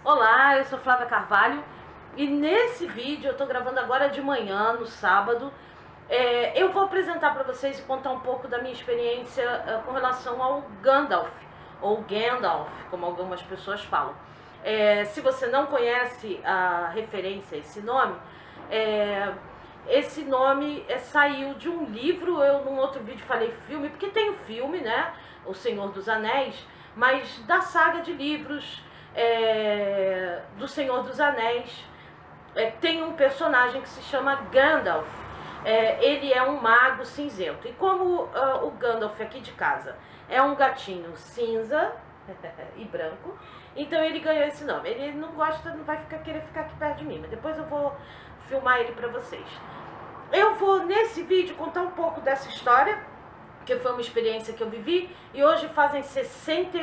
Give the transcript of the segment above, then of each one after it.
Olá, eu sou Flávia Carvalho e nesse vídeo eu estou gravando agora de manhã, no sábado. Eu vou apresentar para vocês e contar um pouco da minha experiência com relação ao Gandalf, ou Gandalf, como algumas pessoas falam. Se você não conhece a referência a esse nome saiu de um livro. Eu num outro vídeo falei filme, porque tem o filme, né, O Senhor dos Anéis, mas da saga de livros do Senhor dos Anéis, tem um personagem que se chama Gandalf. Ele é um mago cinzento. E como o Gandalf aqui de casa é um gatinho cinza e branco, então ele ganhou esse nome. Ele não gosta, não vai querer ficar aqui perto de mim, mas depois eu vou filmar ele pra vocês. Eu vou nesse vídeo contar um pouco dessa história, que foi uma experiência que eu vivi, e hoje fazem 60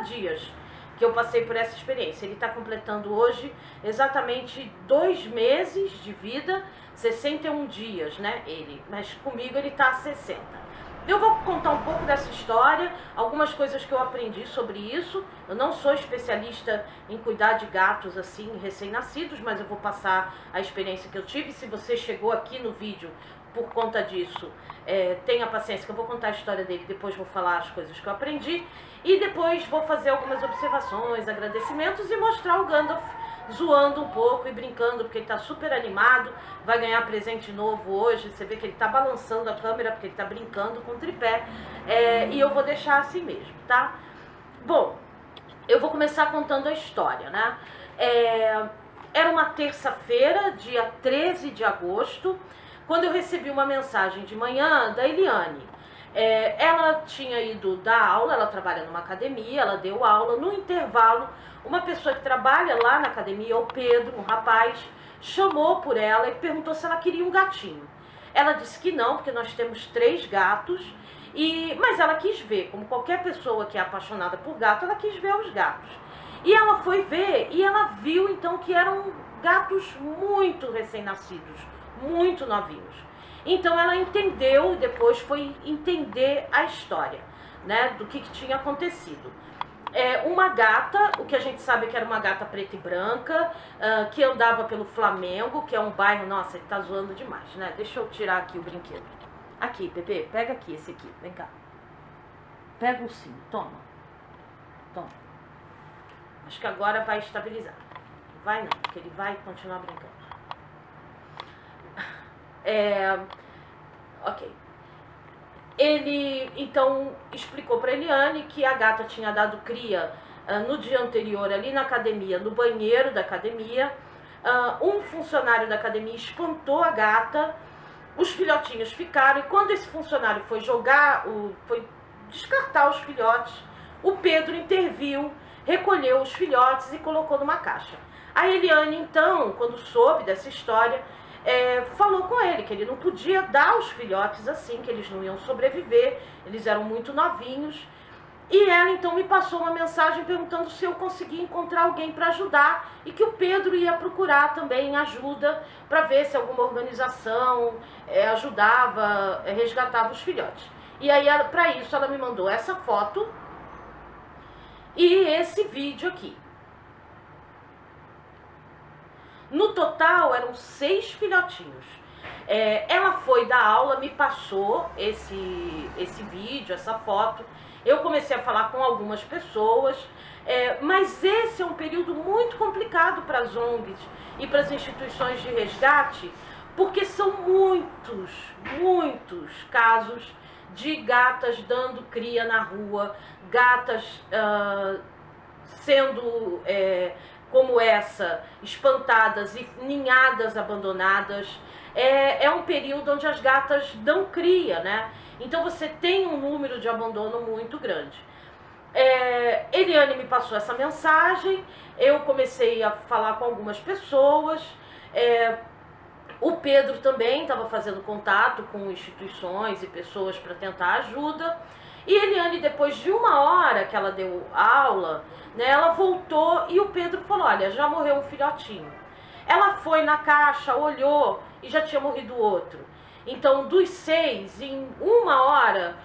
dias que eu passei por essa experiência. Ele está completando hoje exatamente 2 meses de vida, 61 dias, né, mas comigo ele está a 60. Eu vou contar um pouco dessa história, algumas coisas que eu aprendi sobre isso. Eu não sou especialista em cuidar de gatos assim, recém-nascidos, mas eu vou passar a experiência que eu tive. Se você chegou aqui no vídeo por conta disso, tenha paciência que eu vou contar a história dele, depois vou falar as coisas que eu aprendi, e depois vou fazer algumas observações, agradecimentos e mostrar o Gandalf zoando um pouco e brincando, porque ele tá super animado, vai ganhar presente novo hoje. Você vê que ele tá balançando a câmera porque ele tá brincando com o tripé, e eu vou deixar assim mesmo, tá? Bom, eu vou começar contando a história, né? Era uma terça-feira, dia 13 de agosto, quando eu recebi uma mensagem de manhã da Eliane. Ela tinha ido dar aula, ela trabalha numa academia, ela deu aula. No intervalo, uma pessoa que trabalha lá na academia, o Pedro, um rapaz, chamou por ela e perguntou se ela queria um gatinho. Ela disse que não, porque nós temos 3 gatos, mas ela quis ver, como qualquer pessoa que é apaixonada por gato, ela quis ver os gatos. E ela foi ver e ela viu então que eram gatos muito recém-nascidos, muito novinhos. Então ela entendeu, depois foi entender a história, né, do que tinha acontecido. Uma gata, o que a gente sabe é que era uma gata preta e branca, que andava pelo Flamengo, que é um bairro. Nossa, ele tá zoando demais, né? Deixa eu tirar aqui o brinquedo. Aqui, Pepe, pega aqui esse aqui, vem cá. Pega o ursinho, toma. Toma. Acho que agora vai estabilizar. Vai não, porque ele vai continuar brincando. Ok. Ele então explicou para Eliane que a gata tinha dado cria no dia anterior ali na academia, no banheiro da academia. Um funcionário da academia espantou a gata, os filhotinhos ficaram, e quando esse funcionário foi foi descartar os filhotes, o Pedro interviu, recolheu os filhotes e colocou numa caixa. A Eliane então, quando soube dessa história, falou com ele que ele não podia dar os filhotes assim, que eles não iam sobreviver, eles eram muito novinhos. E ela então me passou uma mensagem perguntando se eu conseguia encontrar alguém para ajudar, e que o Pedro ia procurar também ajuda para ver se alguma organização ajudava, resgatava os filhotes. E aí, para isso, ela me mandou essa foto e esse vídeo aqui. No total, eram 6 filhotinhos. Ela foi dar aula, me passou esse vídeo, essa foto. Eu comecei a falar com algumas pessoas, mas esse é um período muito complicado para as ONGs e para as instituições de resgate, porque são muitos casos de gatas dando cria na rua, gatas sendo como essa, espantadas e ninhadas abandonadas. É um período onde as gatas dão cria, né? Então você tem um número de abandono muito grande. Eliane me passou essa mensagem, eu comecei a falar com algumas pessoas. O Pedro também estava fazendo contato com instituições e pessoas para tentar ajuda. E Eliane, depois de 1 hora que ela deu aula, né, ela voltou e o Pedro falou: olha, já morreu um filhotinho. Ela foi na caixa, olhou e já tinha morrido outro. Então, dos 6, em 1 hora,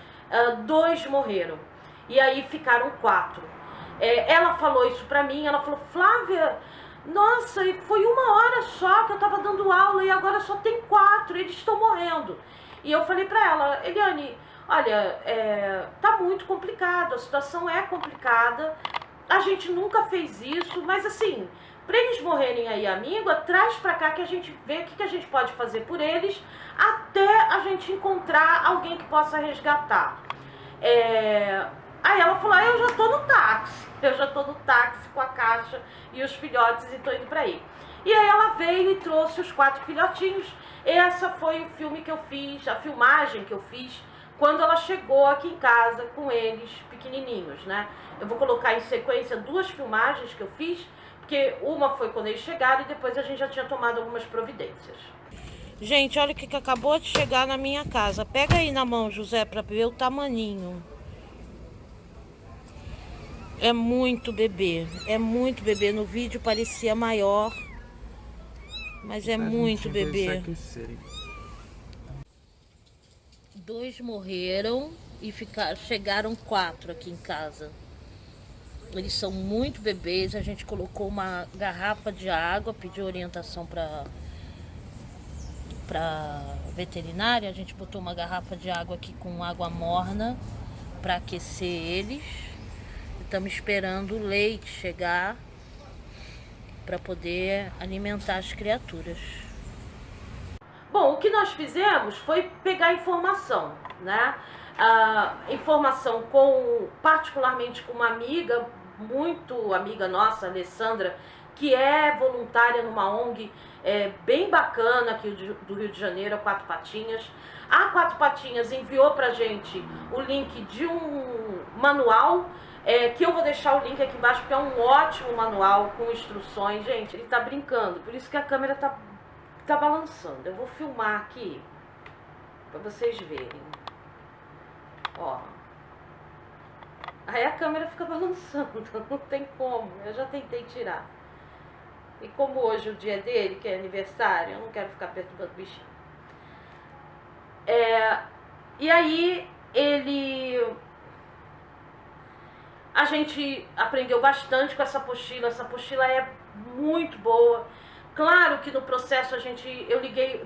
2 morreram. E aí ficaram 4. Ela falou isso pra mim, ela falou, Flávia, nossa, foi 1 hora só que eu tava dando aula e agora só tem 4, eles estão morrendo. E eu falei pra ela, Eliane, olha, tá muito complicado, a situação é complicada, a gente nunca fez isso, mas assim, pra eles morrerem aí, amiga, traz pra cá que a gente vê o que a gente pode fazer por eles, até a gente encontrar alguém que possa resgatar. Aí ela falou, eu já tô no táxi com a caixa e os filhotes e tô indo pra aí. E aí ela veio e trouxe os 4 filhotinhos. Essa foi o filme que eu fiz, a filmagem que eu fiz quando ela chegou aqui em casa com eles pequenininhos, né? Eu vou colocar em sequência 2 filmagens que eu fiz, porque uma foi quando eles chegaram e depois a gente já tinha tomado algumas providências. Gente, olha o que acabou de chegar na minha casa. Pega aí na mão, José, pra ver o tamaninho. É muito bebê. É muito bebê. No vídeo parecia maior, mas é muito bebê. 2 morreram e chegaram 4 aqui em casa. Eles são muito bebês. A gente colocou uma garrafa de água, pediu orientação para veterinária. A gente botou uma garrafa de água aqui com água morna para aquecer eles. Estamos esperando o leite chegar para poder alimentar as criaturas. Bom, o que nós fizemos foi pegar informação, né? Informação particularmente com uma amiga, muito amiga nossa, Alessandra, que é voluntária numa ONG bem bacana aqui do Rio de Janeiro, a 4 Patinhas. A 4 Patinhas enviou pra gente o link de um manual, que eu vou deixar o link aqui embaixo, porque é um ótimo manual com instruções. Gente, ele tá brincando, por isso que a câmera tá balançando. Eu vou filmar aqui pra vocês verem. Ó. Aí a câmera fica balançando, não tem como. Eu já tentei tirar. E como hoje é o dia dele, que é aniversário, eu não quero ficar perturbando o bichinho. E aí a gente aprendeu bastante com essa apostila. Essa apostila é muito boa. Claro que no processo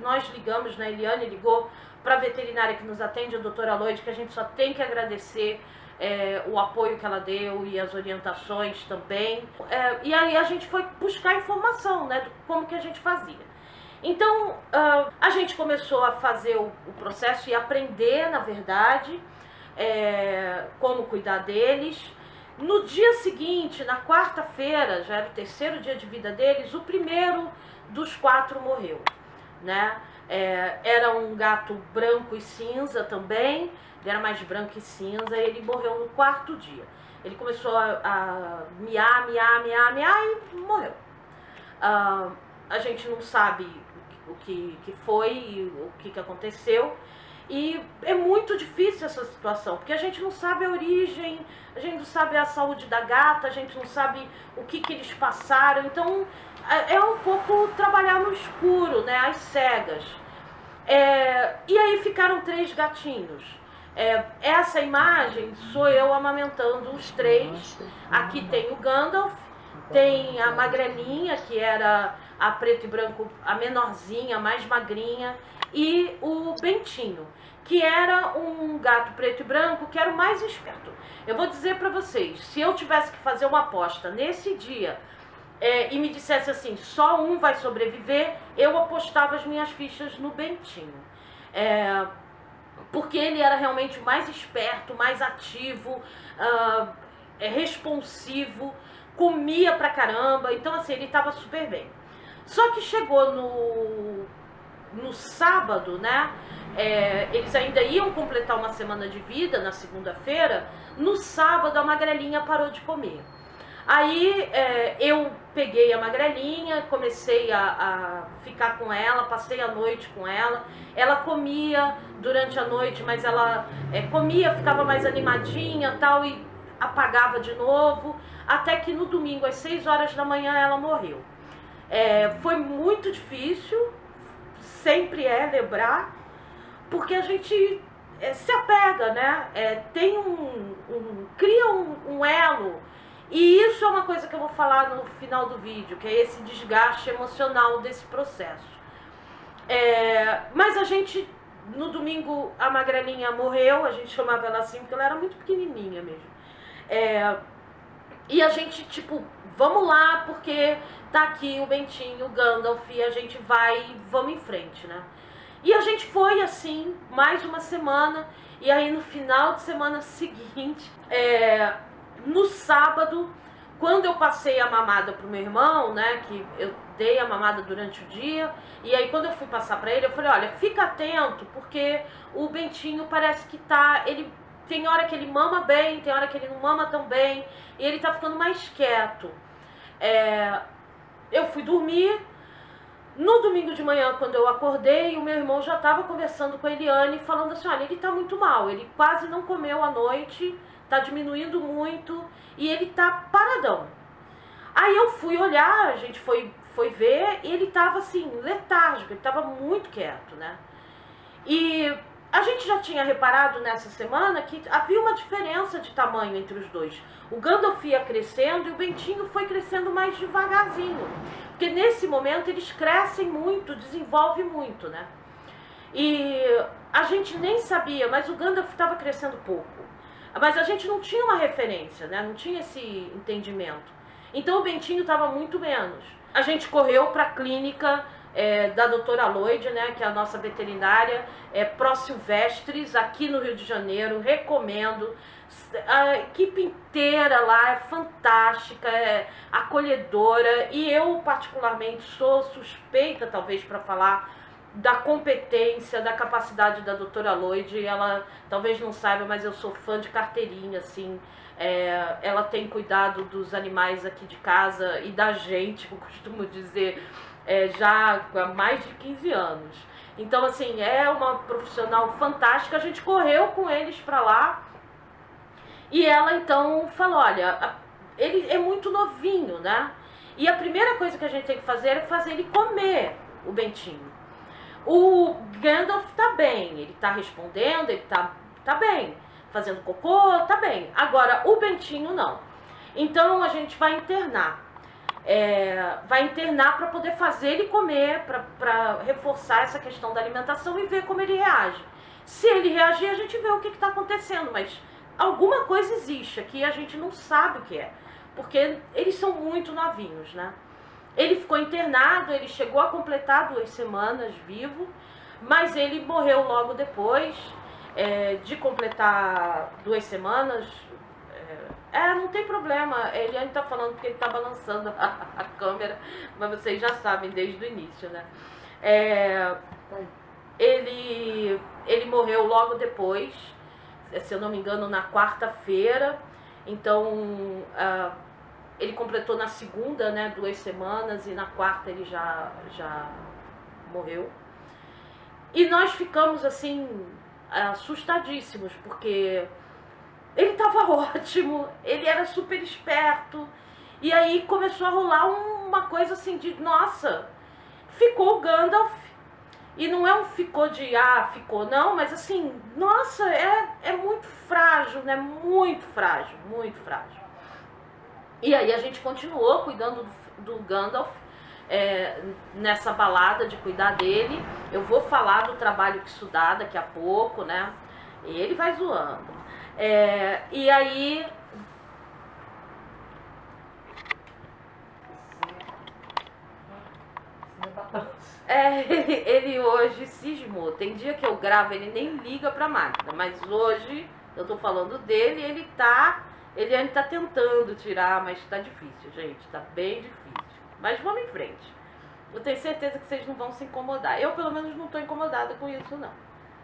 nós ligamos, né? A Eliane ligou para a veterinária que nos atende, a doutora Lloyd, que a gente só tem que agradecer o apoio que ela deu e as orientações também. E aí a gente foi buscar informação, né? De como que a gente fazia. Então, a gente começou a fazer o processo e aprender, na verdade, como cuidar deles. No dia seguinte, na quarta-feira, já era o 3º dia de vida deles, o primeiro dos 4 morreu, né? Era um gato branco e cinza também, ele era mais branco e cinza, e ele morreu no 4º dia. Ele começou a miar e morreu. A gente não sabe o que foi e o que aconteceu. E é muito difícil essa situação, porque a gente não sabe a origem, a gente não sabe a saúde da gata, a gente não sabe o que eles passaram. Então é um pouco trabalhar no escuro, né, às cegas. E aí ficaram 3 gatinhos. Essa imagem sou eu amamentando os 3. Aqui tem o Gandalf, tem a magrelinha, que era a preto e branco, a menorzinha, a mais magrinha, e o Bentinho, que era um gato preto e branco, que era o mais esperto. Eu vou dizer pra vocês, se eu tivesse que fazer uma aposta nesse dia, e me dissesse assim, só um vai sobreviver, eu apostava as minhas fichas no Bentinho. Porque ele era realmente o mais esperto, mais ativo, responsivo, comia pra caramba, então assim, ele tava super bem. Só que chegou no sábado, né? Eles ainda iam completar uma semana de vida na segunda-feira. No sábado a magrelinha parou de comer. Aí eu peguei a magrelinha, comecei a ficar com ela, passei a noite com ela. Ela comia durante a noite, mas ela comia, ficava mais animadinha tal, e apagava de novo, até que no domingo às 6 horas da manhã ela morreu. Foi muito difícil, sempre lembrar, porque a gente se apega, né? Cria um elo, E isso é uma coisa que eu vou falar no final do vídeo, que é esse desgaste emocional desse processo. Mas a gente, no domingo, a Magrelinha morreu, a gente chamava ela assim porque ela era muito pequenininha mesmo. E a gente, tipo, vamos lá, porque tá aqui o Bentinho, o Gandalf, e a gente vai e vamos em frente, né? E a gente foi assim, mais uma semana, e aí no final de semana seguinte, no sábado, quando eu passei a mamada pro meu irmão, né, que eu dei a mamada durante o dia, e aí quando eu fui passar pra ele, eu falei, olha, fica atento, porque o Bentinho parece que ele tem hora que ele mama bem, tem hora que ele não mama tão bem, e ele tá ficando mais quieto. Eu fui dormir. No domingo de manhã, quando eu acordei, o meu irmão já estava conversando com a Eliane, falando assim, olha, ele tá muito mal, ele quase não comeu à noite, tá diminuindo muito, e ele tá paradão. Aí eu fui olhar, a gente foi ver, e ele tava assim, letárgico, ele tava muito quieto, né? E a gente já tinha reparado nessa semana que havia uma diferença de tamanho entre os dois. O Gandalf ia crescendo e o Bentinho foi crescendo mais devagarzinho. Porque nesse momento eles crescem muito, desenvolvem muito, né? E a gente nem sabia, mas o Gandalf estava crescendo pouco. Mas a gente não tinha uma referência, né? Não tinha esse entendimento. Então o Bentinho estava muito menos. A gente correu para a clínica da doutora Lloyd, né, que é a nossa veterinária, Pro Silvestres, aqui no Rio de Janeiro, recomendo. A equipe inteira lá é fantástica, é acolhedora, e eu particularmente sou suspeita talvez para falar da competência, da capacidade da doutora Lloyd. Ela talvez não saiba, mas eu sou fã de carteirinha, assim. Ela tem cuidado dos animais aqui de casa e da gente, eu costumo dizer, já há mais de 15 anos. Então, assim, é uma profissional fantástica. A gente correu com eles para lá e ela então falou, olha, ele é muito novinho, né? E a primeira coisa que a gente tem que fazer é fazer ele comer, o Bentinho. O Gandalf tá bem, ele tá respondendo, ele tá bem, fazendo cocô, tá bem. Agora, o Bentinho não. Então a gente vai internar. Vai internar para poder fazer ele comer, para reforçar essa questão da alimentação e ver como ele reage. Se ele reagir, a gente vê o que está acontecendo, mas alguma coisa existe aqui, a gente não sabe o que é, porque eles são muito novinhos, né? Ele ficou internado, ele chegou a completar 2 semanas vivo, mas ele morreu logo depois de completar 2 semanas. Não tem problema, ele ainda tá falando porque ele tá balançando a câmera, mas vocês já sabem desde o início, né? Ele morreu logo depois, se eu não me engano, na quarta-feira. Então, ele completou na segunda, né, 2 semanas, e na quarta ele já morreu. E nós ficamos, assim, assustadíssimos, porque ele estava ótimo, ele era super esperto. E aí começou a rolar uma coisa assim de, nossa, ficou o Gandalf. E não é um ficou de, ficou, não, mas assim, nossa, é muito frágil, né? Muito frágil, muito frágil. E aí a gente continuou cuidando do Gandalf, nessa balada de cuidar dele. Eu vou falar do trabalho que isso dá daqui a pouco, né? E ele vai zoando. E aí ele hoje cismou. Tem dia que eu gravo, ele nem liga pra máquina, mas hoje eu tô falando dele, ele ainda tá tentando tirar, mas tá difícil, gente, tá bem difícil. Mas vamos em frente. Eu tenho certeza que vocês não vão se incomodar. Eu, pelo menos, não tô incomodada com isso, não.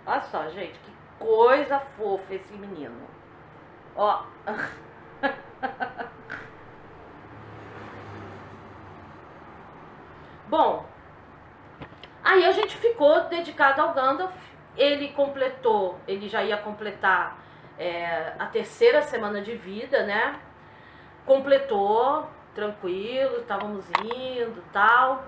Olha só, gente, que coisa fofa esse menino. Ó. Bom, aí a gente ficou dedicado ao Gandalf. Ele já ia completar a 3ª semana de vida, né? Completou, tranquilo, estávamos indo e tal.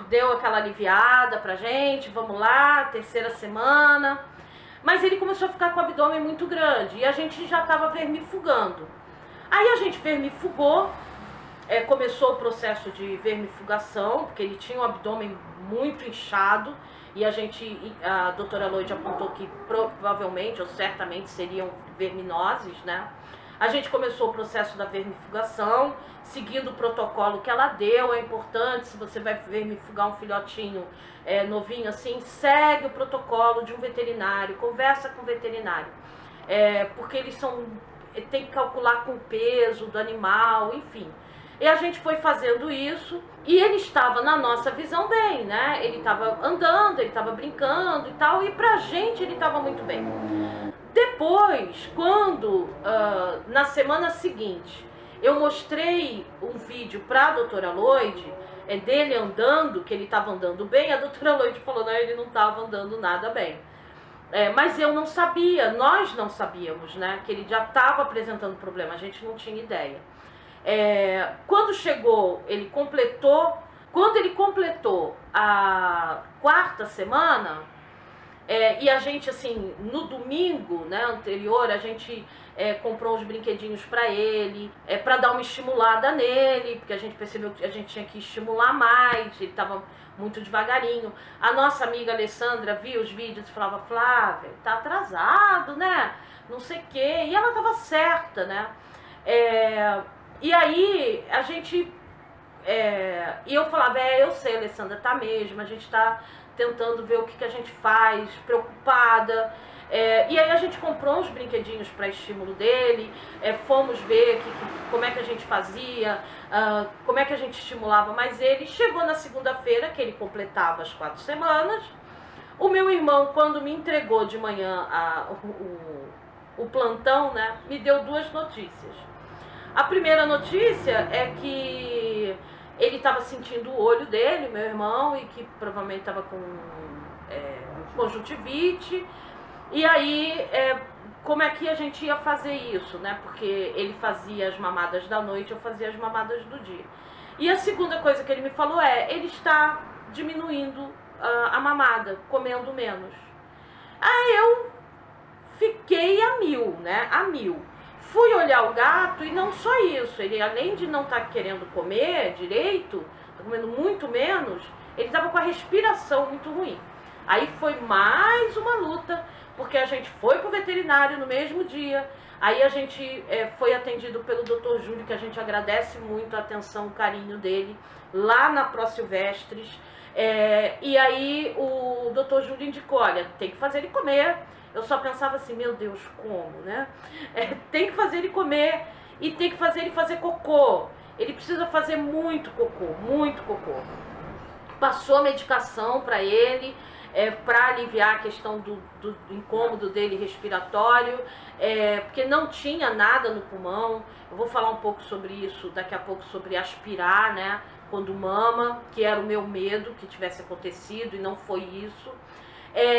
Deu aquela aliviada pra gente, vamos lá, 3ª semana. Mas ele começou a ficar com o abdômen muito grande e a gente já estava vermifugando. Aí a gente vermifugou, começou o processo de vermifugação, porque ele tinha um abdômen muito inchado, e a doutora Lloyd apontou que provavelmente ou certamente seriam verminoses, né? A gente começou o processo da vermifugação, seguindo o protocolo que ela deu. É importante, se você vai vermifugar um filhotinho novinho assim, segue o protocolo de um veterinário, conversa com o veterinário, porque eles tem que calcular com o peso do animal, enfim. E a gente foi fazendo isso, e ele estava na nossa visão bem, né? Ele estava andando, ele estava brincando e tal, e pra gente ele estava muito bem. Depois, quando, na semana seguinte, eu mostrei um vídeo pra doutora Lloyd, dele andando, que ele estava andando bem, a doutora Lloyd falou, não, ele não estava andando nada bem. Mas eu não sabia, nós não sabíamos, né, que ele já estava apresentando problema, a gente não tinha ideia. Quando ele completou a 4ª semana, e a gente, assim, no domingo, né, anterior, a gente comprou uns brinquedinhos para ele, para dar uma estimulada nele, porque a gente percebeu que a gente tinha que estimular mais, ele estava muito devagarinho. A nossa amiga Alessandra via os vídeos e falava, Flávia, tá atrasado, né, não sei o quê, e ela estava certa, né. E aí a gente, e eu falava, eu sei, Alessandra, tá mesmo, a gente tá tentando ver o que a gente faz, preocupada. E aí a gente comprou uns brinquedinhos para estímulo dele, fomos ver como é que a gente fazia, como é que a gente estimulava mais ele. Chegou na segunda-feira, que ele completava as 4 semanas, o meu irmão, quando me entregou de manhã o plantão, né, me deu 2 notícias. A primeira notícia é que ele estava sentindo o olho dele, meu irmão, e que provavelmente estava com conjuntivite. E aí, como é que a gente ia fazer isso, né? Porque ele fazia as mamadas da noite, eu fazia as mamadas do dia. E a segunda coisa que ele me falou ele está diminuindo a mamada, comendo menos. Aí eu fiquei a 1000, né? A 1000. Fui olhar o gato e não só isso, ele além de não estar querendo comer direito, tá comendo muito menos, ele estava com a respiração muito ruim. Aí foi mais uma luta, porque a gente foi pro veterinário no mesmo dia, aí a gente foi atendido pelo Dr. Júlio, que a gente agradece muito a atenção, o carinho dele, lá na Pro Silvestres, e aí o Dr. Júlio indicou, olha, tem que fazer ele comer. Eu só pensava assim, meu Deus, como, né? Tem que fazer ele comer e tem que fazer ele fazer cocô. Ele precisa fazer muito cocô, muito cocô. Passou a medicação para ele, para aliviar a questão do incômodo dele respiratório, porque não tinha nada no pulmão. Eu vou falar um pouco sobre isso daqui a pouco, sobre aspirar, né? Quando mama, que era o meu medo que tivesse acontecido e não foi isso.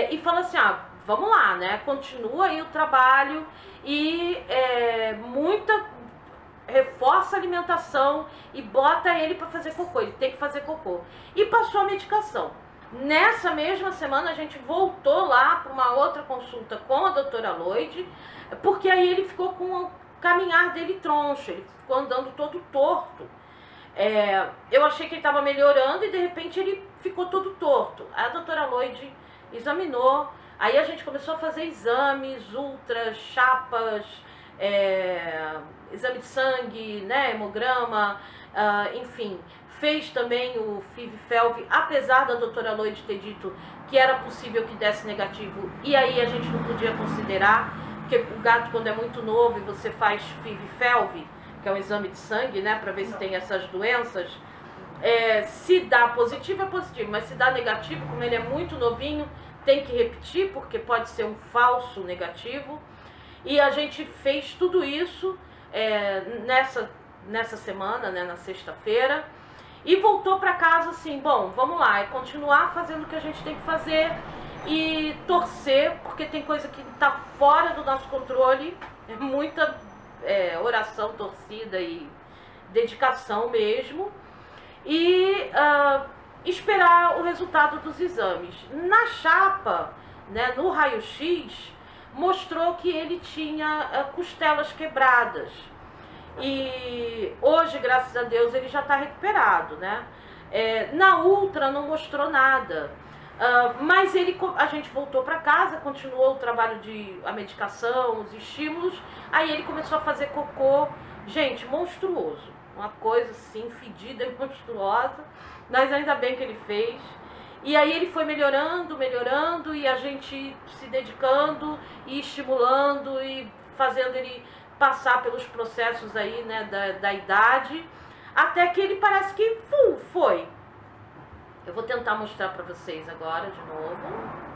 E fala assim, vamos lá, né? Continua aí o trabalho e reforça a alimentação e bota ele para fazer cocô, ele tem que fazer cocô. E passou a medicação. Nessa mesma semana a gente voltou lá para uma outra consulta com a doutora Lloyd, porque aí ele ficou com o caminhar dele troncho, ele ficou andando todo torto. Eu achei que ele estava melhorando e de repente ele ficou todo torto. A doutora Lloyd examinou, aí a gente começou a fazer exames, ultras, chapas, exame de sangue, né, hemograma, enfim, fez também o FIV-FeLV, apesar da doutora Lloyd ter dito que era possível que desse negativo, e aí a gente não podia considerar, porque o gato quando é muito novo e você faz FIV-FeLV, que é um exame de sangue, né, para ver se tem essas doenças, se dá positivo é positivo, mas se dá negativo, como ele é muito novinho, tem que repetir, porque pode ser um falso negativo. E a gente fez tudo isso nessa semana, né, na sexta-feira, e voltou para casa assim, bom, vamos lá, continuar fazendo o que a gente tem que fazer e torcer, porque tem coisa que está fora do nosso controle, muita oração, torcida e dedicação mesmo, e esperar o resultado dos exames. Na chapa, né, no raio-x, mostrou que ele tinha costelas quebradas. E hoje, graças a Deus, ele já está recuperado, né? Na ultra não mostrou nada. Mas a gente voltou para casa, continuou o trabalho a medicação, os estímulos. Aí ele começou a fazer cocô, gente, monstruoso. Uma coisa assim, fedida e monstruosa. Mas ainda bem que ele fez. E aí ele foi melhorando, melhorando, e a gente se dedicando e estimulando e fazendo ele passar pelos processos aí, né, da idade, até que ele parece que foi. Eu vou tentar mostrar para vocês agora de novo.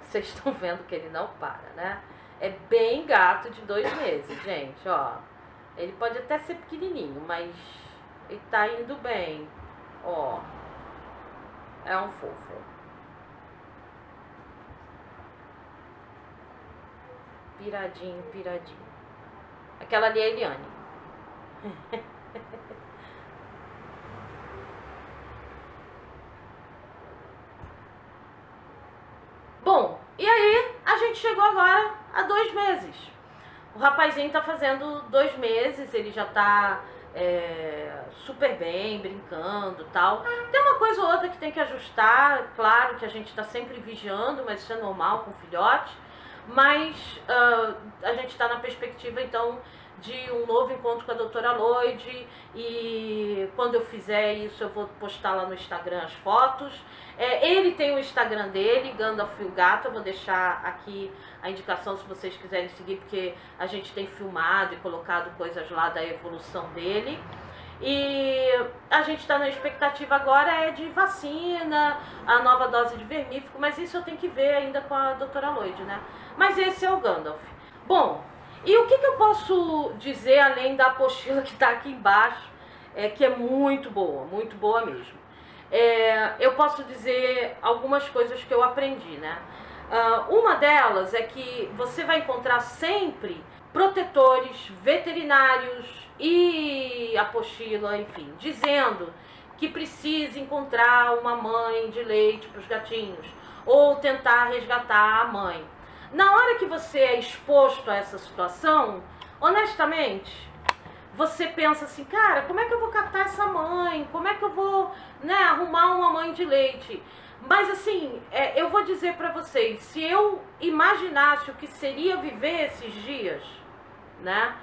Vocês estão vendo que ele não para, né? É bem gato de 2 meses, gente, ó. Ele pode até ser pequenininho, mas ele tá indo bem, ó. É um fofo. Piradinho, piradinho. Aquela ali é a Eliane. Bom, e aí a gente chegou agora a 2 meses. O rapazinho tá fazendo 2 meses, ele já tá super bem, brincando e tal. Tem uma coisa ou outra que tem que ajustar, claro que a gente tá sempre vigiando, mas isso é normal com filhote. Mas a gente tá na perspectiva, então, de um novo encontro com a doutora Lloyd, e quando eu fizer isso eu vou postar lá no Instagram as fotos. Ele tem o Instagram dele, Gandalf o Gato, eu vou deixar aqui a indicação se vocês quiserem seguir, porque a gente tem filmado e colocado coisas lá da evolução dele. E a gente está na expectativa agora de vacina, a nova dose de vermífugo, mas isso eu tenho que ver ainda com a doutora Lloyd, né? Mas esse é o Gandalf. Bom, e o que eu posso dizer além da apostila que está aqui embaixo, que é muito boa mesmo. Eu posso dizer algumas coisas que eu aprendi, né? Uma delas é que você vai encontrar sempre protetores, veterinários e apostila, enfim, dizendo que precisa encontrar uma mãe de leite para os gatinhos ou tentar resgatar a mãe. Na hora que você é exposto a essa situação, honestamente, você pensa assim, cara, como é que eu vou catar essa mãe? Como é que eu vou, né, arrumar uma mãe de leite? Mas assim, eu vou dizer pra vocês, se eu imaginasse o que seria viver esses dias, né?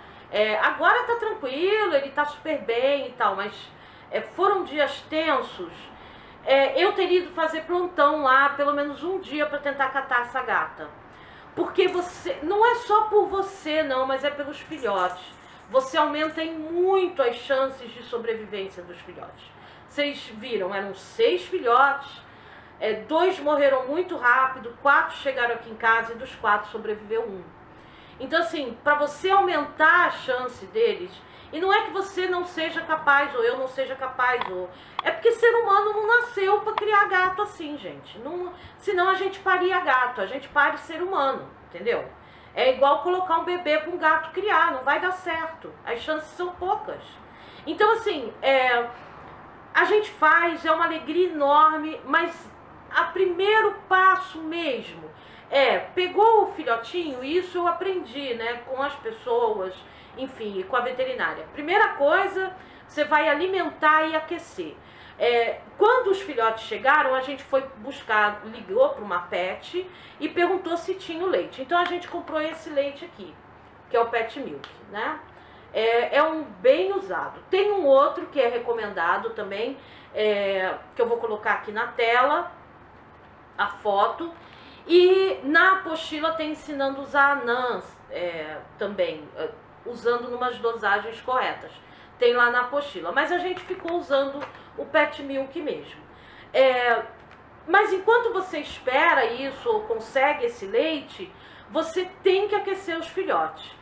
Agora tá tranquilo, ele tá super bem e tal, mas foram dias tensos. Eu teria ido fazer plantão lá, pelo menos um dia, pra tentar catar essa gata. Porque você, não é só por você não, mas é pelos filhotes. Você aumenta em muito as chances de sobrevivência dos filhotes. Vocês viram, eram 6 filhotes, 2 morreram muito rápido, 4 chegaram aqui em casa e dos 4 sobreviveu 1. Então assim, para você aumentar a chance deles, e não é que você não seja capaz, ou eu não seja capaz, é porque ser humano não nasceu para criar gato assim, gente. Não, senão a gente paria gato, a gente pare ser humano, entendeu? É igual colocar um bebê para um gato criar, não vai dar certo. As chances são poucas. Então, assim, a gente faz, é uma alegria enorme, mas o primeiro passo mesmo pegou o filhotinho, e isso eu aprendi, né, com as pessoas, enfim, com a veterinária. Primeira coisa, você vai alimentar e aquecer. Quando os filhotes chegaram, a gente foi buscar, ligou para uma pet e perguntou se tinha o leite. Então a gente comprou esse leite aqui, que é o Pet Milk, né? É um bem usado. Tem um outro que é recomendado também, que eu vou colocar aqui na tela, a foto. E na apostila tem ensinando a usar anãs também, usando numas dosagens corretas. Tem lá na apostila, mas a gente ficou usando o Pet Milk mesmo. Mas enquanto você espera isso ou consegue esse leite, você tem que aquecer os filhotes.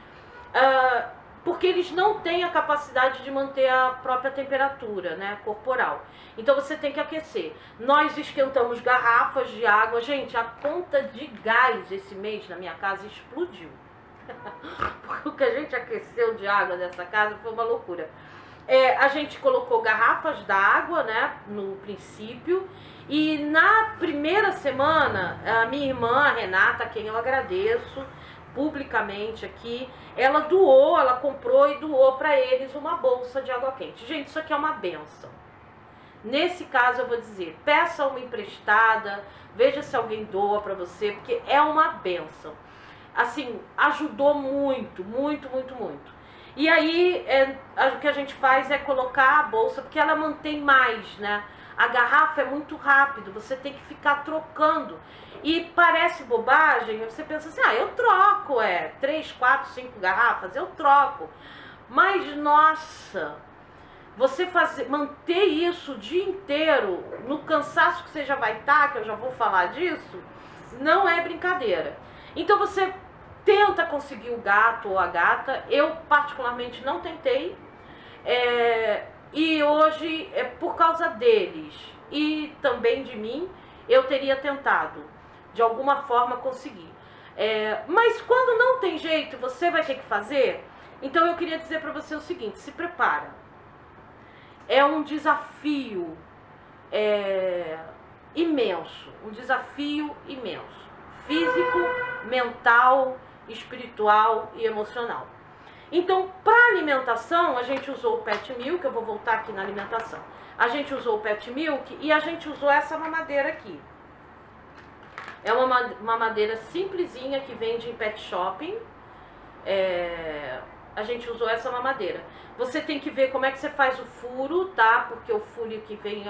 porque eles não têm a capacidade de manter a própria temperatura, né, corporal. Então você tem que aquecer. Nós esquentamos garrafas de água. Gente, a conta de gás esse mês na minha casa explodiu. Porque o que a gente aqueceu de água nessa casa foi uma loucura. A gente colocou garrafas d'água, né, no princípio. E na primeira semana, a minha irmã, a Renata, a quem eu agradeço publicamente aqui, ela comprou e doou para eles uma bolsa de água quente. Gente, isso aqui é uma benção. Nesse caso eu vou dizer, peça uma emprestada, veja se alguém doa para você, porque é uma benção. Assim, ajudou muito, muito, muito, muito. E aí, o que a gente faz é colocar a bolsa, porque ela mantém mais, né? A garrafa é muito rápido, você tem que ficar trocando. E parece bobagem, você pensa assim, eu troco, 3, 4, 5 garrafas, eu troco. Mas, nossa, você manter isso o dia inteiro, no cansaço que você já vai estar, que eu já vou falar disso, não é brincadeira. Então você tenta conseguir o gato ou a gata. Eu particularmente não tentei, e hoje, por causa deles e também de mim, eu teria tentado de alguma forma conseguir. Mas quando não tem jeito, você vai ter que fazer. Então eu queria dizer para você o seguinte, se prepara. É um desafio imenso, um desafio imenso, físico, mental, espiritual e emocional. Então, para alimentação, a gente usou o Pet Milk, eu vou voltar aqui na alimentação. A gente usou o Pet Milk e a gente usou essa mamadeira aqui. É uma mamadeira simplesinha que vende em pet shopping. A gente usou essa mamadeira. Você tem que ver como é que você faz o furo, tá? Porque o furo que vem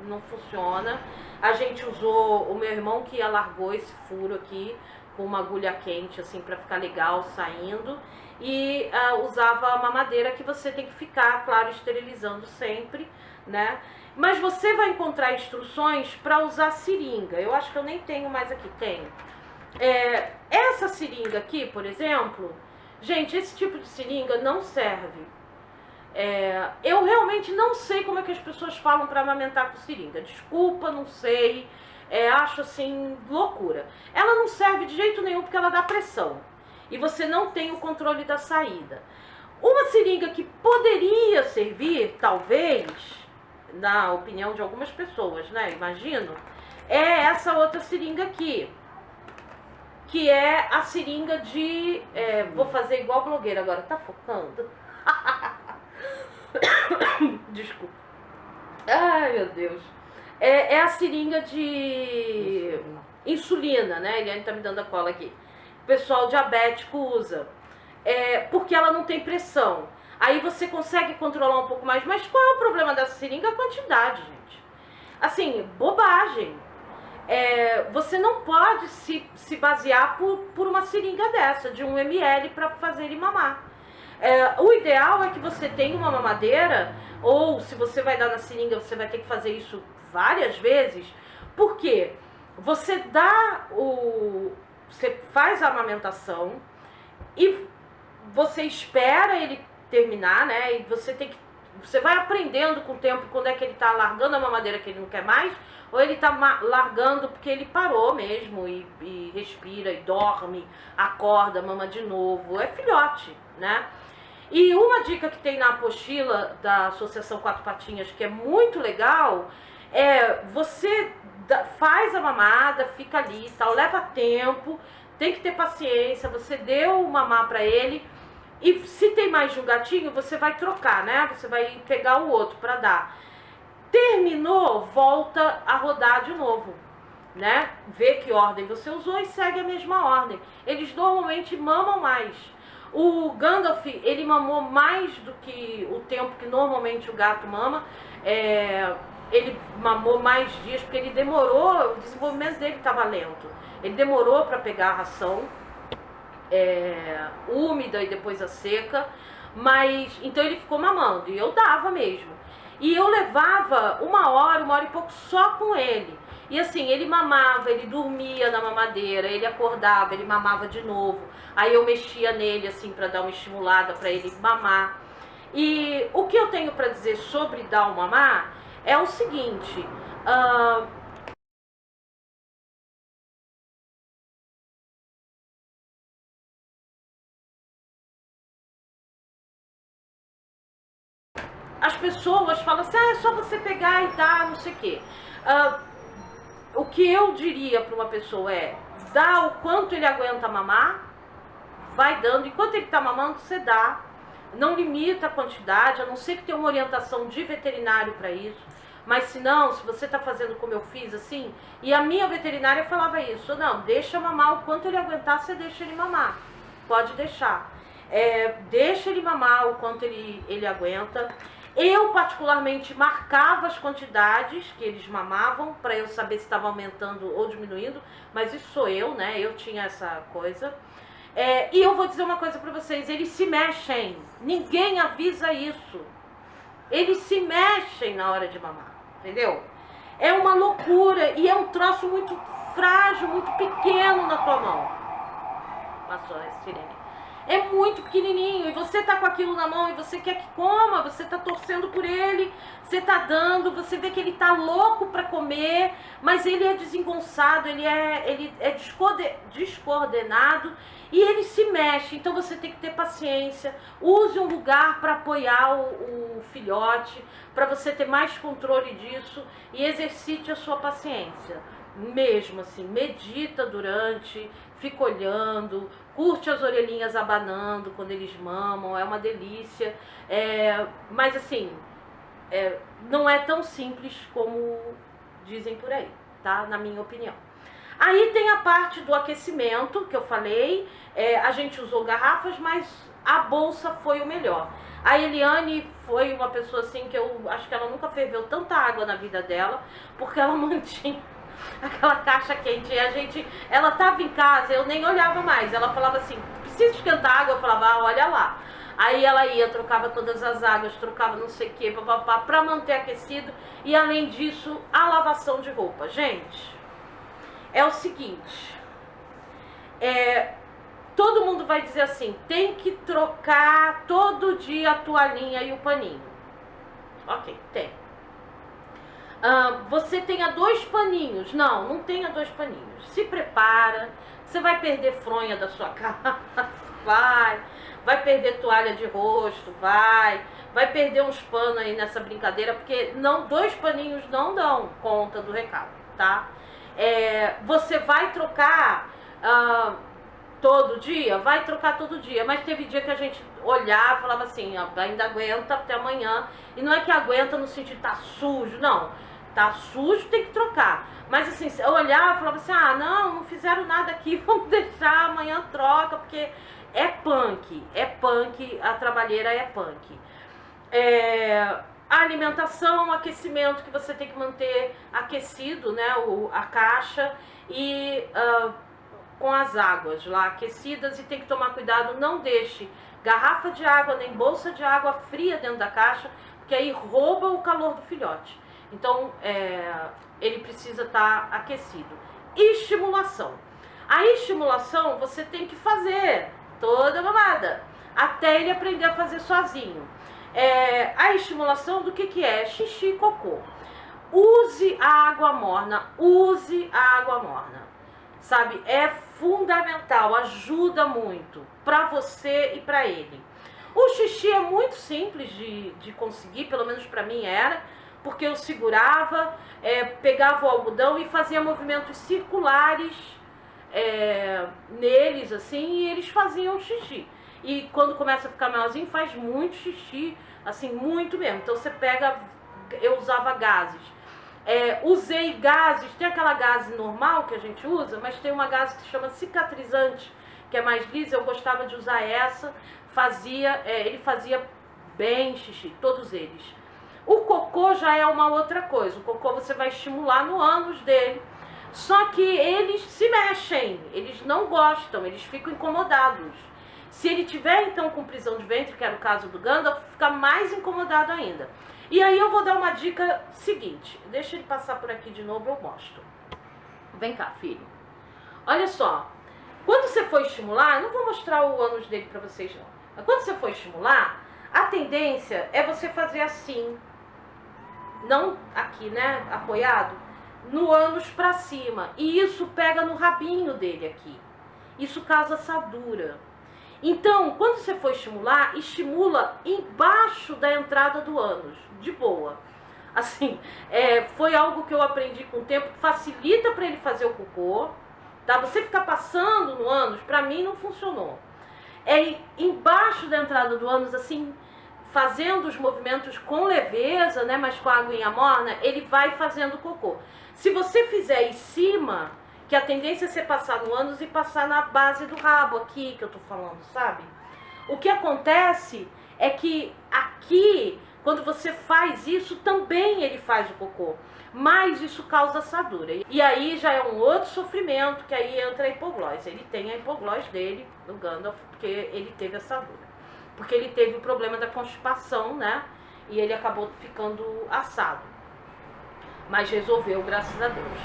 não funciona. A gente usou, o meu irmão que alargou esse furo aqui com uma agulha quente, assim, pra ficar legal saindo. E usava a mamadeira que você tem que ficar, claro, esterilizando sempre, né? Mas você vai encontrar instruções para usar seringa. Eu acho que eu nem tenho mais aqui, tenho. Essa seringa aqui, por exemplo, gente, esse tipo de seringa não serve. Eu realmente não sei como é que as pessoas falam para amamentar com seringa. Desculpa, não sei. Acho assim, loucura. Ela não serve de jeito nenhum porque ela dá pressão. E você não tem o controle da saída. Uma seringa que poderia servir, talvez, na opinião de algumas pessoas, né? Imagino, é essa outra seringa aqui. Que é a seringa de... vou fazer igual blogueira agora. Tá focando? Desculpa. Ai, meu Deus. É a seringa de insulina, né? Ele tá me dando a cola aqui. O pessoal diabético usa. Porque ela não tem pressão. Aí você consegue controlar um pouco mais. Mas qual é o problema dessa seringa? A quantidade, gente. Assim, bobagem. Você não pode se basear por uma seringa dessa, de 1 ml, para fazer ele mamar. O ideal é que você tenha uma mamadeira, ou se você vai dar na seringa, você vai ter que fazer isso várias vezes, porque você você faz a amamentação e você espera ele terminar, né? E você vai aprendendo com o tempo quando é que ele tá largando a mamadeira que ele não quer mais, ou ele tá largando porque ele parou mesmo e respira e dorme, acorda, mama de novo. É filhote, né? E uma dica que tem na apostila da Associação Quatro Patinhas, que é muito legal, você faz a mamada, fica ali e tal, leva tempo, tem que ter paciência, você deu o mamar pra ele, e se tem mais de um gatinho, você vai trocar, né? Você vai pegar o outro pra dar. Terminou, volta a rodar de novo, né? Vê que ordem você usou e segue a mesma ordem. Eles normalmente mamam mais. O Gandalf, ele mamou mais do que o tempo que normalmente o gato mama. Ele mamou mais dias, porque ele demorou, o desenvolvimento dele estava lento. Ele demorou para pegar a ração úmida e depois a seca, mas então ele ficou mamando, e eu dava mesmo. E eu levava 1 hora e pouco só com ele. E assim, ele mamava, ele dormia na mamadeira, ele acordava, ele mamava de novo. Aí eu mexia nele assim para dar uma estimulada para ele mamar. E o que eu tenho para dizer sobre dar o mamar é o seguinte: as pessoas falam assim, é só você pegar e dar, não sei o quê. O que eu diria para uma pessoa é, dá o quanto ele aguenta mamar, vai dando, enquanto ele está mamando, você dá. Não limita a quantidade, a não ser que tenha uma orientação de veterinário para isso. Mas se não, se você está fazendo como eu fiz, assim, e a minha veterinária falava isso, não, deixa mamar o quanto ele aguentar, você deixa ele mamar. Pode deixar. Deixa ele mamar o quanto ele aguenta. Eu, particularmente, marcava as quantidades que eles mamavam para eu saber se estava aumentando ou diminuindo, mas isso sou eu, né? Eu tinha essa coisa. E eu vou dizer uma coisa para vocês, eles se mexem, ninguém avisa isso. Eles se mexem na hora de mamar, entendeu? É uma loucura e é um troço muito frágil, muito pequeno na tua mão. Passou a sirene. É muito pequenininho e você tá com aquilo na mão e você quer que coma, você tá torcendo por ele, você tá dando, você vê que ele tá louco para comer, mas ele é desengonçado, ele é descoordenado e ele se mexe, então você tem que ter paciência. Use um lugar para apoiar o filhote, para você ter mais controle disso e exercite a sua paciência. Mesmo assim, medita durante, fica olhando, curte as orelhinhas abanando quando eles mamam, é uma delícia. Mas assim, não é tão simples como dizem por aí, tá? Na minha opinião. Aí tem a parte do aquecimento, que eu falei, a gente usou garrafas, mas a bolsa foi o melhor. A Eliane foi uma pessoa assim que eu acho que ela nunca ferveu tanta água na vida dela, porque ela mantinha aquela caixa quente. E ela tava em casa, eu nem olhava mais. Ela falava assim, precisa esquentar água? Eu falava, olha lá. Aí ela ia, trocava todas as águas, trocava não sei o que, pra manter aquecido. E além disso, a lavação de roupa. Gente, é o seguinte, todo mundo vai dizer assim, tem que trocar todo dia a toalhinha e o paninho. Ok, tem. Você tenha 2 paninhos. Não tenha 2 paninhos. Se prepara, você vai perder fronha da sua casa, vai perder toalha de rosto, vai perder uns panos aí nessa brincadeira, porque 2 paninhos não dão conta do recado, tá? Você vai trocar todo dia? Vai trocar todo dia, mas teve dia que a gente olhava e falava assim, ainda aguenta até amanhã, e não é que aguenta no sentido tá sujo, não, tá sujo, tem que trocar, mas assim, eu olhava e falava assim, não fizeram nada aqui, vamos deixar, amanhã troca, porque é punk, a trabalheira é punk. A alimentação, o aquecimento, que você tem que manter aquecido, né, a caixa, e com as águas lá aquecidas, e tem que tomar cuidado, não deixe garrafa de água nem bolsa de água fria dentro da caixa, porque aí rouba o calor do filhote. Então ele precisa estar aquecido. Estimulação. A estimulação você tem que fazer toda mamada, até ele aprender a fazer sozinho. A estimulação do que é? Xixi e cocô. Use a água morna, sabe? É fundamental, ajuda muito para você e para ele. O xixi é muito simples de conseguir, pelo menos para mim era, porque eu segurava, pegava o algodão e fazia movimentos circulares neles, assim, e eles faziam xixi. E quando começa a ficar maiorzinho, faz muito xixi, assim, muito mesmo. Então você pega, eu usava gases. Usei gases, tem aquela gase normal que a gente usa, mas tem uma gase que se chama cicatrizante, que é mais lisa, eu gostava de usar essa, ele fazia bem xixi, todos eles. O cocô já é uma outra coisa, o cocô você vai estimular no ânus dele, só que eles se mexem, eles não gostam, eles ficam incomodados. Se ele tiver então com prisão de ventre, que era o caso do Gandalf, fica mais incomodado ainda. E aí eu vou dar uma dica seguinte. Deixa ele passar por aqui de novo, eu mostro. Vem cá, filho. Olha só. Quando você for estimular, eu não vou mostrar o ânus dele pra vocês não. Mas quando você for estimular, a tendência é você fazer assim. Não aqui, né? Apoiado. No ânus pra cima. E isso pega no rabinho dele aqui. Isso causa assadura. Então, quando você for estimular, estimula embaixo da entrada do ânus. De boa. Assim, foi algo que eu aprendi com o tempo, que facilita para ele fazer o cocô. Tá? Você ficar passando no ânus, pra mim não funcionou. Embaixo da entrada do ânus, assim, fazendo os movimentos com leveza, né, mas com a aguinha morna, ele vai fazendo cocô. Se você fizer em cima, que a tendência é você passar no ânus e passar na base do rabo aqui, que eu tô falando, sabe? O que acontece é que aqui, quando você faz isso, também ele faz o cocô. Mas isso causa assadura. E aí já é um outro sofrimento, que aí entra a hipoglós. Ele tem a hipoglós dele, no Gandalf, porque ele teve assadura. Porque ele teve o problema da constipação, né? E ele acabou ficando assado. Mas resolveu, graças a Deus.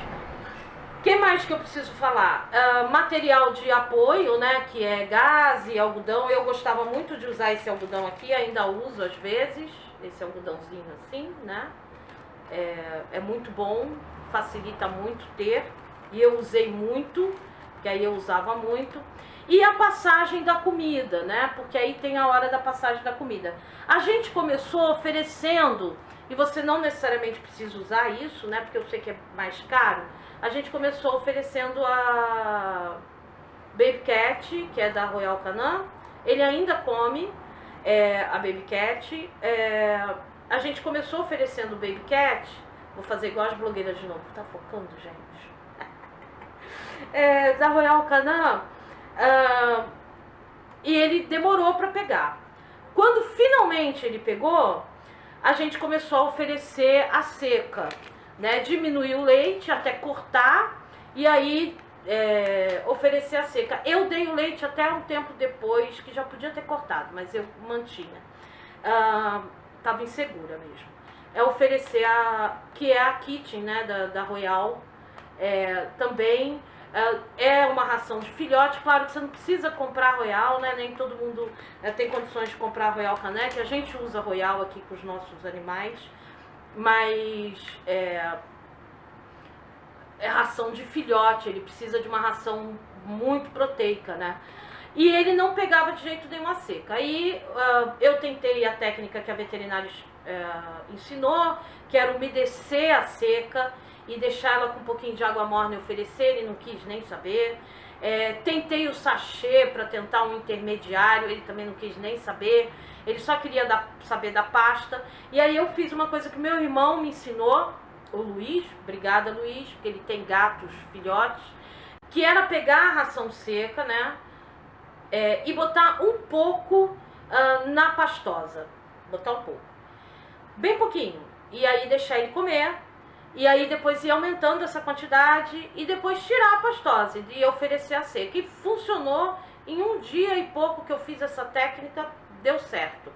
O que mais que eu preciso falar? Material de apoio, né? Que é gaze, algodão. Eu gostava muito de usar esse algodão aqui, ainda uso às vezes. Esse algodãozinho assim, né? É muito bom, facilita muito ter. E eu usei muito, que aí eu usava muito. E a passagem da comida, né? Porque aí tem a hora da passagem da comida. A gente começou oferecendo, e você não necessariamente precisa usar isso, né? Porque eu sei que é mais caro. A gente começou oferecendo a Baby Cat, que é da Royal Canin. Ele ainda come a Baby Cat. A gente começou oferecendo o Baby Cat. Vou fazer igual as blogueiras de novo. Tá focando, gente? Da Royal Canin. E ele demorou para pegar. Quando finalmente ele pegou, a gente começou a oferecer a seca, né? Diminuir o leite até cortar e aí oferecer a seca. Eu dei o leite até um tempo depois, que já podia ter cortado, mas eu mantinha. Tava insegura mesmo. Oferecer que é a Kitten, né, da Royal. Também é uma ração de filhote. Claro que você não precisa comprar Royal, né? Nem todo mundo tem condições de comprar Royal Canin, que a gente usa Royal aqui com os nossos animais. Mas é ração de filhote, ele precisa de uma ração muito proteica, né? E ele não pegava de jeito nenhum a seca. Aí eu tentei a técnica que a veterinária ensinou, que era umedecer a seca e deixar ela com um pouquinho de água morna e oferecer. Ele não quis nem saber. Tentei o sachê para tentar um intermediário, ele também não quis nem saber. Ele só queria saber da pasta. E aí eu fiz uma coisa que meu irmão me ensinou, o Luiz, obrigada Luiz, porque ele tem gatos, filhotes, que era pegar a ração seca, né, e botar um pouco na pastosa. Botar um pouco. Bem pouquinho. E aí deixar ele comer. E aí depois ir aumentando essa quantidade e depois tirar a pastosa e oferecer a seca. E funcionou em um dia e pouco que eu fiz essa técnica, deu certo.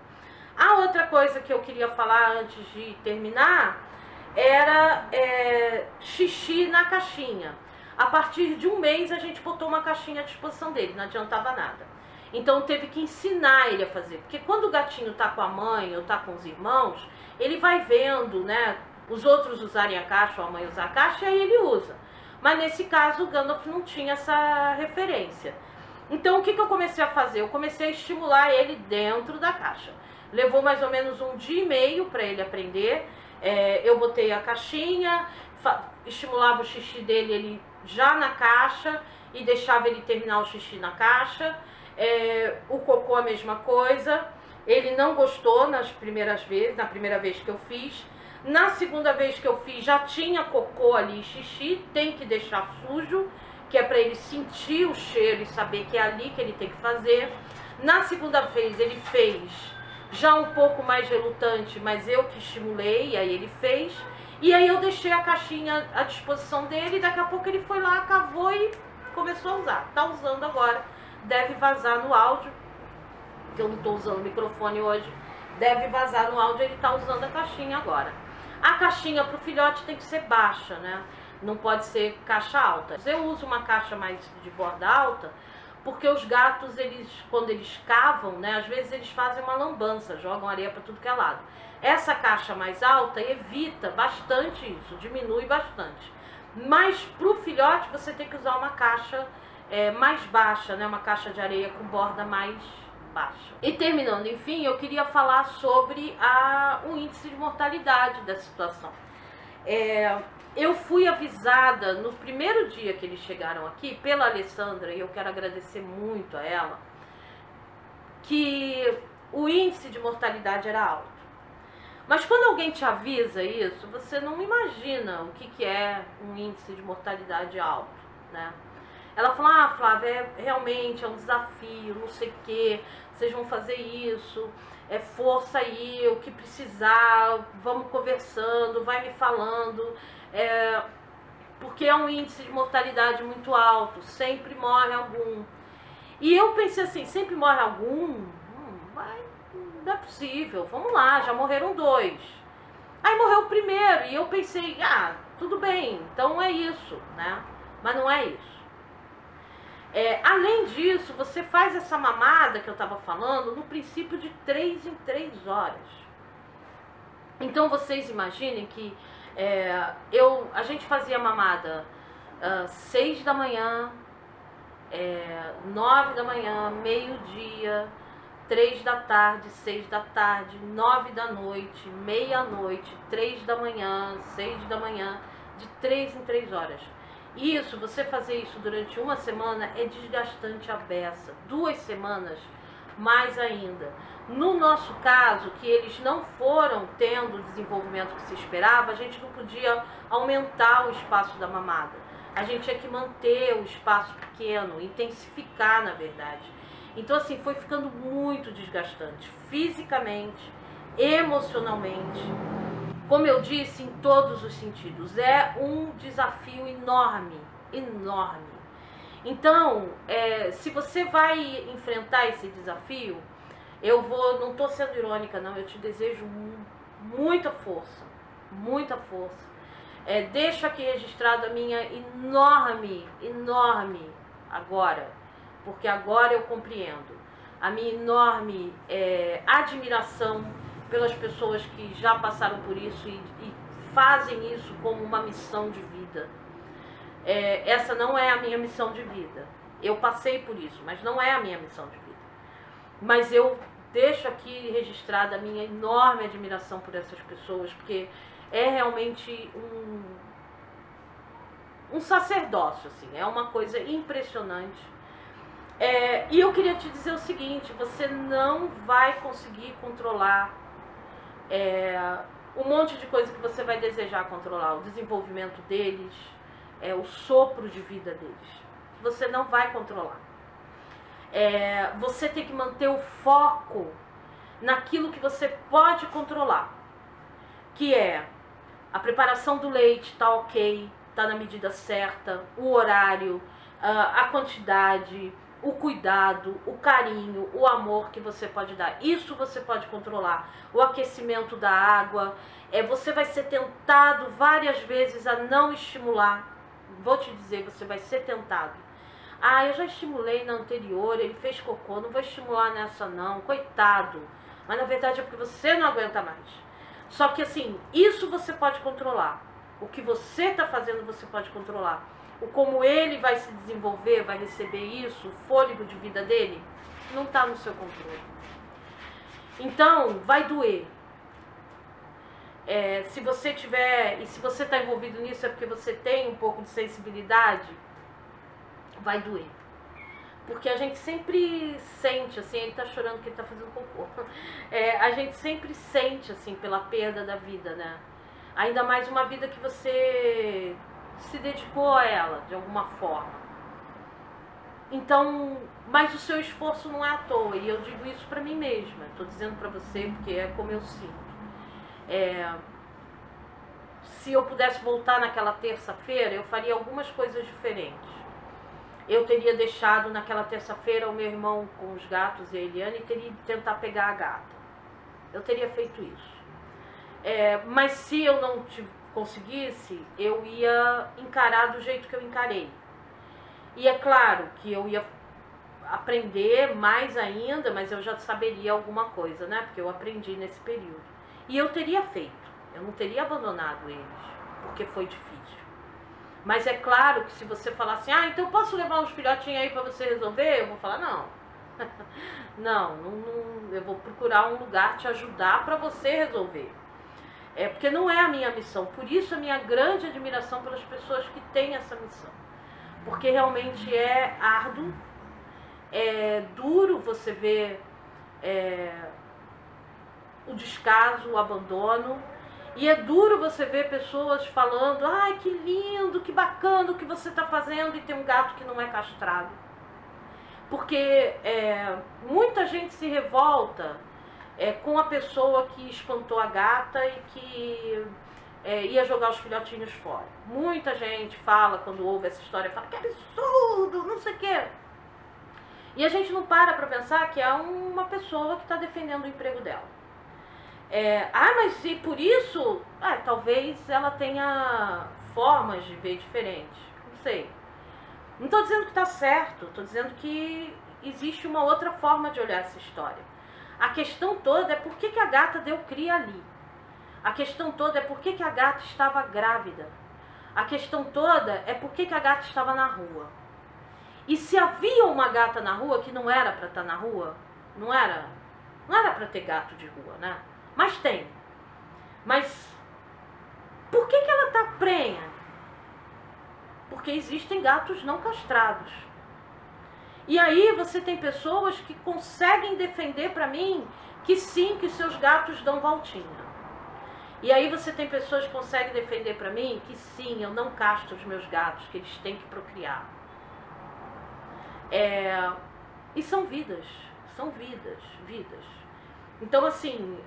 A outra coisa que eu queria falar antes de terminar era xixi na caixinha. A partir de um mês a gente botou uma caixinha à disposição dele, não adiantava nada. Então teve que ensinar ele a fazer, porque quando o gatinho tá com a mãe ou tá com os irmãos, ele vai vendo, né, os outros usarem a caixa ou a mãe usar a caixa e aí ele usa. Mas nesse caso o Gandalf não tinha essa referência. Então o que eu comecei a fazer? Eu comecei a estimular ele dentro da caixa. Levou mais ou menos um dia e meio para ele aprender. Eu botei a caixinha, estimulava o xixi dele ele já na caixa e deixava ele terminar o xixi na caixa. O cocô a mesma coisa. Ele não gostou nas primeiras vezes, na primeira vez que eu fiz. Na segunda vez que eu fiz já tinha cocô ali e xixi, tem que deixar sujo, que é para ele sentir o cheiro e saber que é ali que ele tem que fazer. Na segunda vez ele fez já um pouco mais relutante, mas eu que estimulei, e aí ele fez. E aí eu deixei a caixinha à disposição dele e daqui a pouco ele foi lá, cavou e começou a usar. Tá usando agora, deve vazar no áudio, que eu não tô usando o microfone hoje. deve vazar no áudio, ele tá usando a caixinha agora. A caixinha pro filhote tem que ser baixa, né? Não pode ser caixa alta. Eu uso uma caixa mais de borda alta, porque os gatos, eles, quando eles cavam, né, às vezes eles fazem uma lambança, jogam areia para tudo que é lado. Essa caixa mais alta evita bastante isso, diminui bastante. Mas pro filhote você tem que usar uma caixa mais baixa, né, uma caixa de areia com borda mais baixa. E terminando, enfim, eu queria falar sobre o índice de mortalidade da situação. Eu fui avisada no primeiro dia que eles chegaram aqui pela Alessandra, e eu quero agradecer muito a ela, que o índice de mortalidade era alto. Mas quando alguém te avisa isso, você não imagina o que é um índice de mortalidade alto, né? Ela falou, ah, Flávia, realmente é um desafio, não sei o quê, vocês vão fazer isso, força aí, o que precisar, vamos conversando, vai me falando, porque é um índice de mortalidade muito alto, sempre morre algum. E eu pensei assim, sempre morre algum? Não é possível, vamos lá, já morreram 2. Aí morreu o primeiro, e eu pensei, tudo bem, então é isso, né? Mas não é isso. Além disso, você faz essa mamada que eu estava falando no princípio de 3 em 3 horas. Então vocês imaginem que a gente fazia mamada 6 da manhã, 9 da manhã, meio-dia, 3 da tarde, 6 da tarde, 9 da noite, meia-noite, 3 da manhã, 6 da manhã, de 3 em 3 horas. Isso, você fazer isso durante uma semana é desgastante a beça. 2 semanas, mais ainda. No nosso caso, que eles não foram tendo o desenvolvimento que se esperava, a gente não podia aumentar o espaço da mamada. A gente tinha que manter o espaço pequeno, intensificar, na verdade. Então, assim, foi ficando muito desgastante, fisicamente, emocionalmente. Como eu disse, em todos os sentidos, é um desafio enorme, enorme. Então, se você vai enfrentar esse desafio, não estou sendo irônica não, eu te desejo muita força, muita força. Deixo aqui registrado a minha enorme agora, porque agora eu compreendo, a minha enorme admiração pelas pessoas que já passaram por isso e fazem isso como uma missão de vida. Essa não é a minha missão de vida. Eu passei por isso, mas não é a minha missão de vida. Mas eu deixo aqui registrada a minha enorme admiração por essas pessoas, porque é realmente um sacerdócio, assim, é uma coisa impressionante. E eu queria te dizer o seguinte, você não vai conseguir controlar um monte de coisa que você vai desejar controlar, o desenvolvimento deles, o sopro de vida deles. Você não vai controlar. Você tem que manter o foco naquilo que você pode controlar, que é a preparação do leite, tá ok, tá na medida certa, o horário, a quantidade, o cuidado, o carinho, o amor que você pode dar. Isso você pode controlar. O aquecimento da água. Você vai ser tentado várias vezes a não estimular. Vou te dizer, você vai ser tentado. Eu já estimulei na anterior, ele fez cocô, não vou estimular nessa não, coitado. Mas na verdade é porque você não aguenta mais. Só que assim, isso você pode controlar. O que você está fazendo você pode controlar. O como ele vai se desenvolver, vai receber isso, o fôlego de vida dele, não está no seu controle. Então, vai doer. Se você tiver, e se você está envolvido nisso é porque você tem um pouco de sensibilidade, vai doer. Porque a gente sempre sente, assim, ele está chorando porque ele está fazendo cocô. A gente sempre sente, assim, pela perda da vida, né? Ainda mais uma vida que você se dedicou a ela, de alguma forma. Então, mas o seu esforço não é à toa, e eu digo isso pra mim mesma, estou dizendo pra você porque é como eu sinto. Se eu pudesse voltar naquela terça-feira, eu faria algumas coisas diferentes. Eu teria deixado naquela terça-feira o meu irmão com os gatos e a Eliane e teria ido tentar pegar a gata. Eu teria feito isso. Mas se eu não conseguisse, eu ia encarar do jeito que eu encarei. E é claro que eu ia aprender mais ainda, mas eu já saberia alguma coisa, né? Porque eu aprendi nesse período. E eu teria feito, eu não teria abandonado eles, porque foi difícil. Mas é claro que se você falar assim, então eu posso levar uns filhotinhos aí para você resolver? Eu vou falar, não. não, eu vou procurar um lugar te ajudar para você resolver. Porque não é a minha missão. Por isso a minha grande admiração pelas pessoas que têm essa missão. Porque realmente é árduo, é duro você ver o descaso, o abandono. E é duro você ver pessoas falando, ai, que lindo, que bacana o que você está fazendo, e tem um gato que não é castrado. Porque muita gente se revolta com a pessoa que espantou a gata e que ia jogar os filhotinhos fora. Muita gente fala, quando ouve essa história, fala, que absurdo, não sei o quê. E a gente não para pensar que é uma pessoa que está defendendo o emprego dela. Mas e por isso, talvez ela tenha formas de ver diferentes, não sei. Não estou dizendo que está certo, estou dizendo que existe uma outra forma de olhar essa história. A questão toda é por que a gata deu cria ali. A questão toda é por que a gata estava grávida. A questão toda é por que a gata estava na rua. E se havia uma gata na rua que não era para estar na rua, não era para ter gato de rua, né? Mas tem. Mas por que ela está prenha? Porque existem gatos não castrados. E aí você tem pessoas que conseguem defender para mim que sim, que seus gatos dão voltinha. E aí você tem pessoas que conseguem defender para mim que sim, eu não castro os meus gatos, que eles têm que procriar. E são vidas. Então, assim,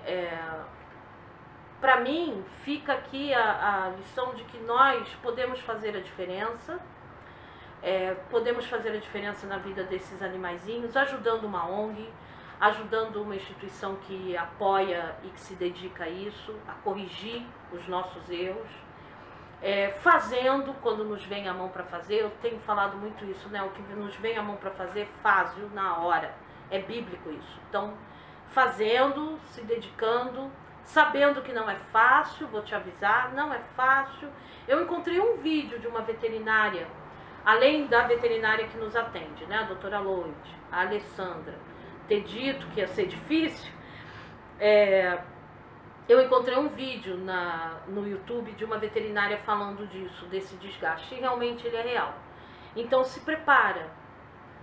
para mim, fica aqui a lição de que nós podemos fazer a diferença, podemos fazer a diferença na vida desses animaizinhos, ajudando uma ONG, ajudando uma instituição que apoia e que se dedica a isso, a corrigir os nossos erros, fazendo quando nos vem a mão para fazer. Eu tenho falado muito isso, né? O que nos vem a mão para fazer, faz-o na hora. É bíblico isso. Então, fazendo, se dedicando, sabendo que não é fácil, vou te avisar, não é fácil. Eu encontrei um vídeo de uma veterinária, além da veterinária que nos atende, né, a doutora Loide, a Alessandra, ter dito que ia ser difícil. Eu encontrei um vídeo no YouTube de uma veterinária falando disso, desse desgaste, e realmente ele é real. Então se prepara,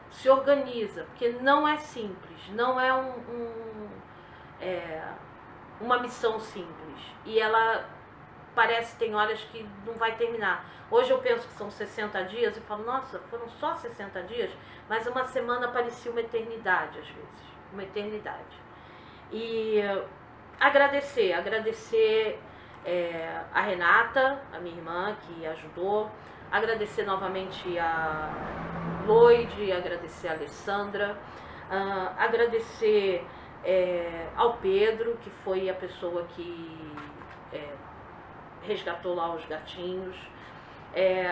se organiza, porque não é simples, não é uma missão simples. E ela parece, tem horas que não vai terminar. Hoje eu penso que são 60 dias e falo, nossa, foram só 60 dias, mas uma semana parecia uma eternidade às vezes, uma eternidade. E agradecer a Renata, a minha irmã, que ajudou, agradecer novamente a Loide, agradecer a Alessandra, agradecer ao Pedro, que foi a pessoa que resgatou lá os gatinhos,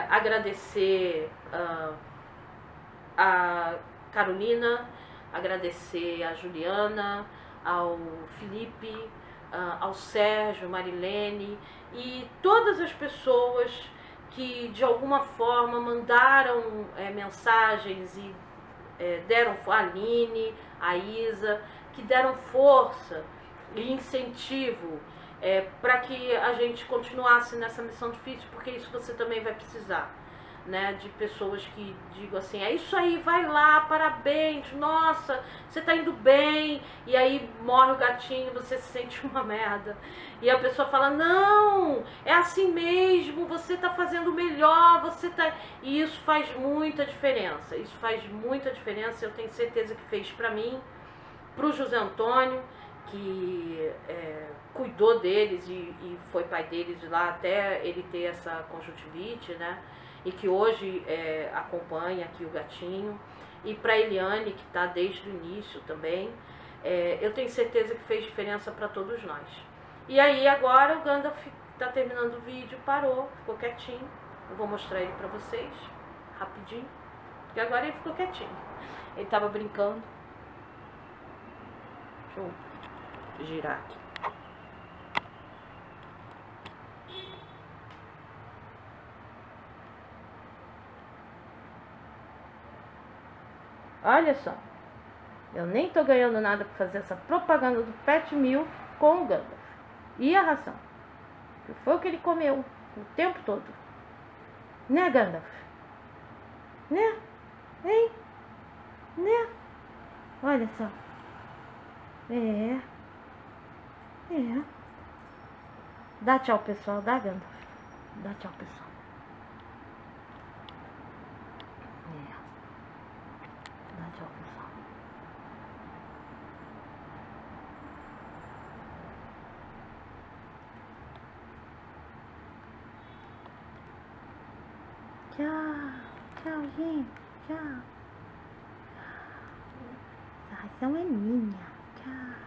agradecer a Carolina, agradecer a Juliana, ao Felipe, ao Sérgio, Marilene e todas as pessoas que de alguma forma mandaram mensagens e deram, a Aline, a Isa, que deram força e incentivo para que a gente continuasse nessa missão difícil, porque isso você também vai precisar, né, de pessoas que digam assim, é isso aí, vai lá, parabéns, nossa, você tá indo bem, e aí morre o gatinho, você se sente uma merda, e a pessoa fala, não, é assim mesmo, você tá fazendo melhor, você tá... E isso faz muita diferença, eu tenho certeza que fez pra mim, pro José Antônio, que cuidou deles e foi pai deles lá até ele ter essa conjuntivite, né? E que hoje acompanha aqui o gatinho. E para Eliane, que está desde o início também. eu tenho certeza que fez diferença para todos nós. E aí agora o Gandalf está terminando o vídeo, parou, ficou quietinho. Eu vou mostrar ele para vocês, rapidinho, porque agora ele ficou quietinho. Ele estava brincando. Deixa eu girar aqui. Olha só, eu nem tô ganhando nada para fazer essa propaganda do Pet Meal com o Gandalf. E a ração? Que foi o que ele comeu o tempo todo. Né, Gandalf? Né? Hein? Né? Olha só. É. Dá tchau, pessoal. Dá, Gandalf. Dá tchau, pessoal. Dá tchau, pessoal. Tchau, gente. Tchau. Essa ração é minha. Tchau.